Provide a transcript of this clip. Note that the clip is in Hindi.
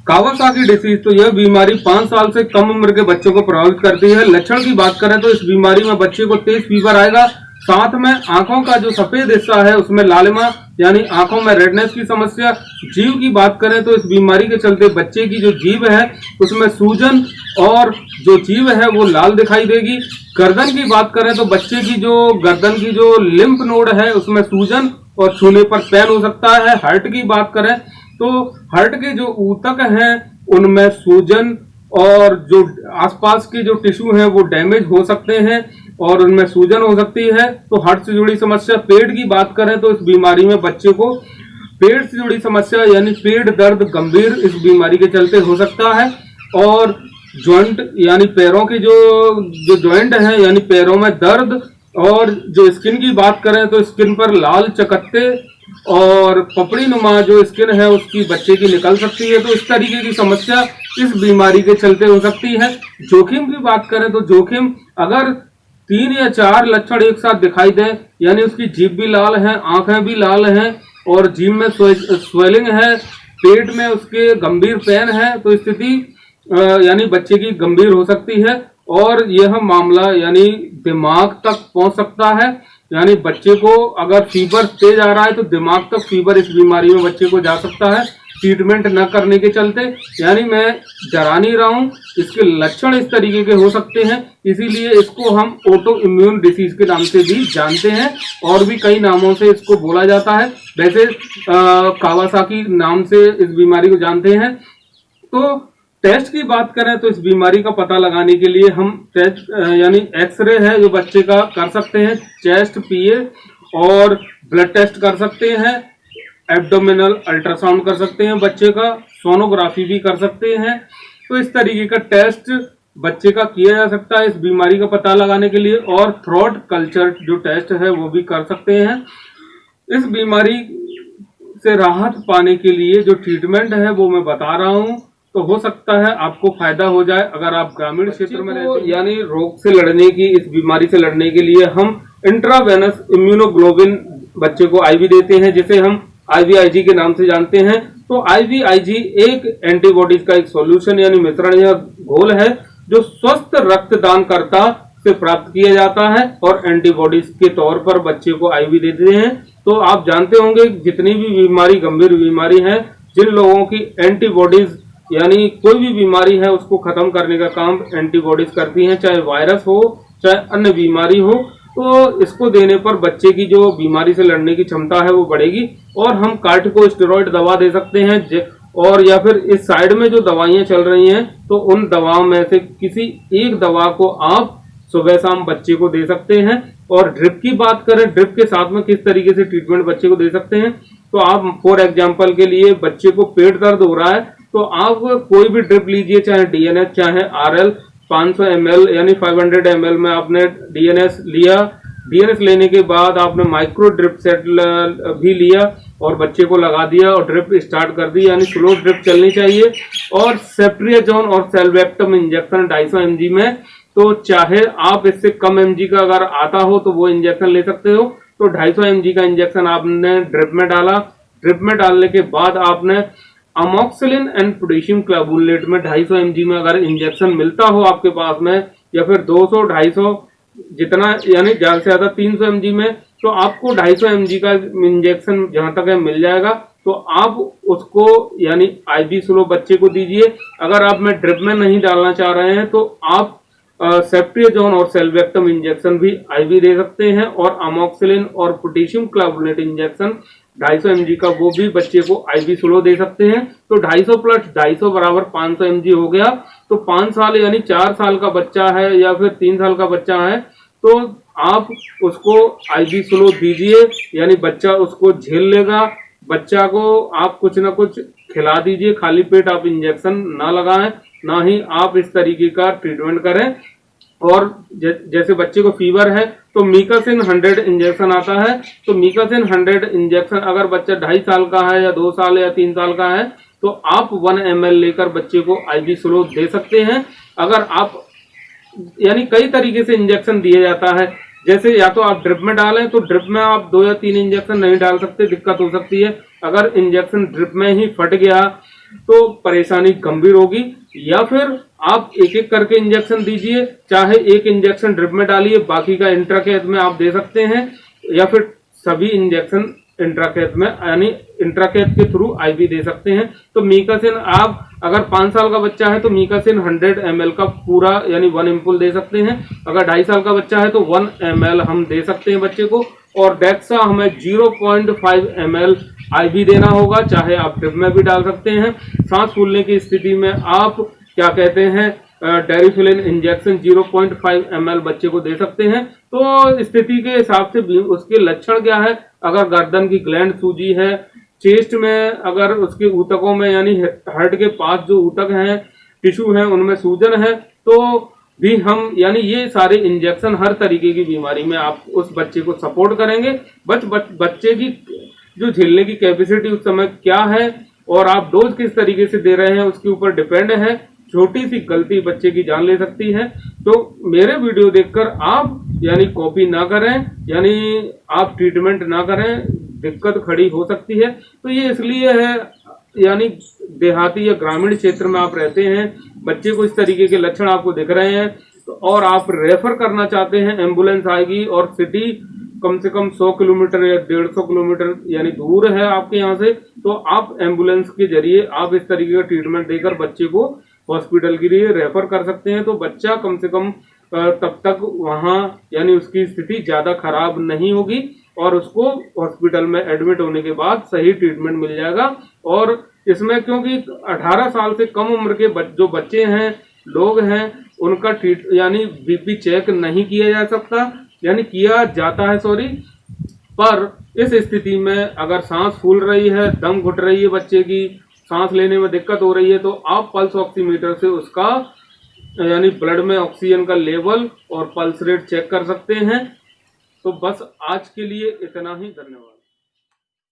कावासाकी डिसीज, तो यह बीमारी 5 साल से कम उम्र के बच्चों को प्रभावित करती है। लक्षण की बात करें तो इस बीमारी में बच्चे को तेज फीवर आएगा, साथ में आंखों का जो सफेद हिस्सा है उसमें लालिमा यानी आंखों में रेडनेस की समस्या। जीव की बात करें तो इस बीमारी के चलते बच्चे की जो जीभ है उसमें सूजन और जो जीभ है वो लाल दिखाई देगी। गर्दन की बात करें तो बच्चे की जो गर्दन की जो लिम्फ नोड है उसमें सूजन और छूने पर पेन हो सकता है। हार्ट की बात करें तो हार्ट के जो ऊतक हैं उनमें सूजन और जो आसपास के जो टिश्यू हैं वो डैमेज हो सकते हैं और उनमें सूजन हो सकती है। तो हार्ट से जुड़ी समस्या। पेट की बात करें तो इस बीमारी में बच्चे को पेट से जुड़ी समस्या यानी पेट दर्द गंभीर इस बीमारी के चलते हो सकता है। और जॉइंट यानी पैरों के जो जॉइंट है यानी पैरों में दर्द। और जो स्किन की बात करें तो स्किन पर लाल चकत्ते और पपड़ी नुमा जो स्किन है उसकी बच्चे की निकल सकती है। तो इस तरीके की समस्या इस बीमारी के चलते हो सकती है। जोखिम की बात करें तो जोखिम अगर 3 या 4 लक्षण एक साथ दिखाई दे यानी उसकी जीभ भी लाल है, आंखें भी लाल हैं और जीभ में स्वेलिंग है, पेट में उसके गंभीर पेन है, तो स्थिति यानी बच्चे की गंभीर हो सकती है और यह मामला यानी दिमाग तक पहुंच सकता है। यानी बच्चे को अगर फीवर तेज आ रहा है तो दिमाग तक फीवर इस बीमारी में बच्चे को जा सकता है ट्रीटमेंट न करने के चलते। यानी मैं डरा नहीं रहा हूं, इसके लक्षण इस तरीके के हो सकते हैं, इसीलिए इसको हम ऑटो इम्यून डिसीज के नाम से भी जानते हैं और भी कई नामों से इसको बोला जाता है। वैसे कावासाकी नाम से इस बीमारी को जानते हैं। तो टेस्ट की बात करें तो इस बीमारी का पता लगाने के लिए हम टेस्ट यानी एक्सरे है जो बच्चे का कर सकते हैं, चेस्ट पीए और ब्लड टेस्ट कर सकते हैं, एब्डोमिनल अल्ट्रासाउंड कर सकते हैं बच्चे का, सोनोग्राफी भी कर सकते हैं। तो इस तरीके का टेस्ट बच्चे का किया जा सकता है इस बीमारी का पता लगाने के लिए। और थ्रोट कल्चर जो टेस्ट है वो भी कर सकते हैं। इस बीमारी से राहत पाने के लिए जो ट्रीटमेंट है वो मैं बता रहा हूँ, तो हो सकता है आपको फायदा हो जाए अगर आप ग्रामीण क्षेत्र में रहते हैं। यानी रोग से लड़ने की, इस बीमारी से लड़ने के लिए हम इंट्रावेनस इम्यूनोग्लोबिन बच्चे को आईवी देते हैं, जिसे हम आईवीआईजी के नाम से जानते हैं। तो आईवीआईजी एक एंटीबॉडीज का एक सॉल्यूशन यानी मिश्रण या घोल है जो स्वस्थ रक्तदानकर्ता से प्राप्त किया जाता है और एंटीबॉडीज के तौर पर बच्चे को आईवी देते हैं। तो आप जानते होंगे जितनी भी बीमारी गंभीर बीमारी है, जिन लोगों की एंटीबॉडीज यानी कोई भी बीमारी है उसको खत्म करने का काम एंटीबॉडीज करती हैं, चाहे वायरस हो चाहे अन्य बीमारी हो। तो इसको देने पर बच्चे की जो बीमारी से लड़ने की क्षमता है वो बढ़ेगी और हम कार्टिकोस्टेरॉइड दवा दे सकते हैं और या फिर इस साइड में जो दवाइयां चल रही हैं तो उन दवाओं में से किसी एक दवा को आप सुबह शाम बच्चे को दे सकते हैं। और ड्रिप की बात करें, ड्रिप के साथ में किस तरीके से ट्रीटमेंट बच्चे को दे सकते हैं, तो आप फॉर एग्जाम्पल के लिए बच्चे को पेट दर्द हो रहा है तो आप कोई भी ड्रिप लीजिए, चाहे डीएनएस चाहे आरएल 500 ml यानी 500 ml में आपने डीएनएस लिया। डीएनएस लेने के बाद आपने माइक्रो ड्रिप सेट भी लिया और बच्चे को लगा दिया और ड्रिप स्टार्ट कर दी, यानी स्लो ड्रिप चलनी चाहिए। और सेफ्ट्रियाजोन और सेल्वेक्टम इंजेक्शन 250 mg में, तो चाहे आप इससे कम mg का अगर आता हो तो वो इंजेक्शन ले सकते हो। तो 250 mg का इंजेक्शन आपने ड्रिप में डाला। ड्रिप में डालने के बाद आपने अमोक्सिलिन एंड पोटेशियम क्लाबुलेट में 250 mg में अगर इंजेक्शन मिलता हो आपके पास में, या फिर 200 250 जितना यानी ज्यादा से ज्यादा 300 mg में, तो आपको 250 mg का इंजेक्शन जहां तक है मिल जाएगा। तो आप उसको यानी आईवी स्लो बच्चे को दीजिए। अगर आप में ड्रिप में नहीं डालना चाह रहे हैं तो आप सेफ्ट्रियाजोन और सेल्वेक्टम इंजेक्शन भी आईवी दे सकते हैं और अमोक्सिलिन और पोटेशियम क्लाबुलेट इंजेक्शन 250 mg का वो भी बच्चे को आईवी स्लो दे सकते हैं। तो 250 प्लस 250 बराबर 500 mg हो गया। तो 5 साल यानी 4 साल का बच्चा है या फिर 3 साल का बच्चा है तो आप उसको आईवी स्लो दीजिए, यानी बच्चा उसको झेल लेगा। बच्चा को आप कुछ ना कुछ खिला दीजिए, खाली पेट आप इंजेक्शन ना लगाएं, ना ही आप इस तरीके का ट्रीटमेंट करें। और जैसे बच्चे को फीवर है तो मीकासिन 100 इंजेक्शन आता है। तो मीकासिन 100 इंजेक्शन अगर बच्चा 2.5 साल का है या 2 साल या 3 साल का है तो आप 1 ml लेकर बच्चे को आईवी स्लो दे सकते हैं। अगर आप यानी कई तरीके से इंजेक्शन दिया जाता है, जैसे या तो आप ड्रिप में डालें तो ड्रिप में आप 2 या 3 इंजेक्शन नहीं डाल सकते, दिक्कत हो सकती है। अगर इंजेक्शन ड्रिप में ही फट गया तो परेशानी गंभीर होगी। या फिर आप एक एक करके इंजेक्शन दीजिए, चाहे एक इंजेक्शन ड्रिप में डालिए, बाकी का इंट्राकेथ में आप दे सकते हैं, या फिर सभी इंजेक्शन इंट्राकेथ में यानी इंट्राकेथ के थ्रू आईवी दे सकते हैं। तो मीकासिन आप अगर 5 साल का बच्चा है तो मीकासिन 100 ml का पूरा यानी 1 एम्पुल दे सकते हैं। अगर 2.5 साल का बच्चा है तो 1 ml हम दे सकते हैं बच्चे को। और डेक्सा हमें 0.5 ml आईवी देना होगा, चाहे आप ड्रिप में भी डाल सकते हैं। सांस फूलने की स्थिति में आप क्या कहते हैं डेरिफिलिन इंजेक्शन 0.5 ml बच्चे को दे सकते हैं। तो स्थिति के हिसाब से भी उसके लक्षण क्या है, अगर गर्दन की ग्लैंड सूजी है, चेस्ट में अगर उसके ऊतकों में यानी हार्ट के पास जो ऊतक हैं, टिश्यू हैं, उनमें सूजन है, तो भी हम यानी ये सारे इंजेक्शन हर तरीके की बीमारी में आप उस बच्चे को सपोर्ट करेंगे। बच्चे की जो झेलने की कैपेसिटी उस समय क्या है और आप डोज किस तरीके से दे रहे हैं उसके ऊपर डिपेंड है। छोटी सी गलती बच्चे की जान ले सकती है। तो मेरे वीडियो देखकर आप यानी कॉपी ना करें, यानी आप ट्रीटमेंट ना करें, दिक्कत खड़ी हो सकती है। तो ये इसलिए है यानी देहाती या ग्रामीण क्षेत्र में आप रहते हैं, बच्चे को इस तरीके के लक्षण आपको दिख रहे हैं और आप रेफर करना चाहते हैं, एम्बुलेंस आएगी और सिटी कम से कम 100 किलोमीटर या 150 किलोमीटर यानी दूर है आपके यहाँ से, तो आप एम्बुलेंस के जरिए आप इस तरीके का ट्रीटमेंट देकर बच्चे को हॉस्पिटल के लिए रेफर कर सकते हैं। तो बच्चा कम से कम तब तक वहाँ यानी उसकी स्थिति ज्यादा खराब नहीं होगी और उसको हॉस्पिटल में एडमिट होने के बाद सही ट्रीटमेंट मिल जाएगा। और इसमें क्योंकि 18 साल से कम उम्र के जो बच्चे हैं, लोग हैं, उनका यानी बीपी चेक नहीं किया जा सकता, यानी किया जाता है सॉरी, पर इस स्थिति में अगर सांस फूल रही है, दम घुट रही है, बच्चे की सांस लेने में दिक्कत हो रही है, तो आप पल्स ऑक्सीमीटर से उसका यानी ब्लड में ऑक्सीजन का लेवल और पल्स रेट चेक कर सकते हैं। तो बस आज के लिए इतना ही, धन्यवाद।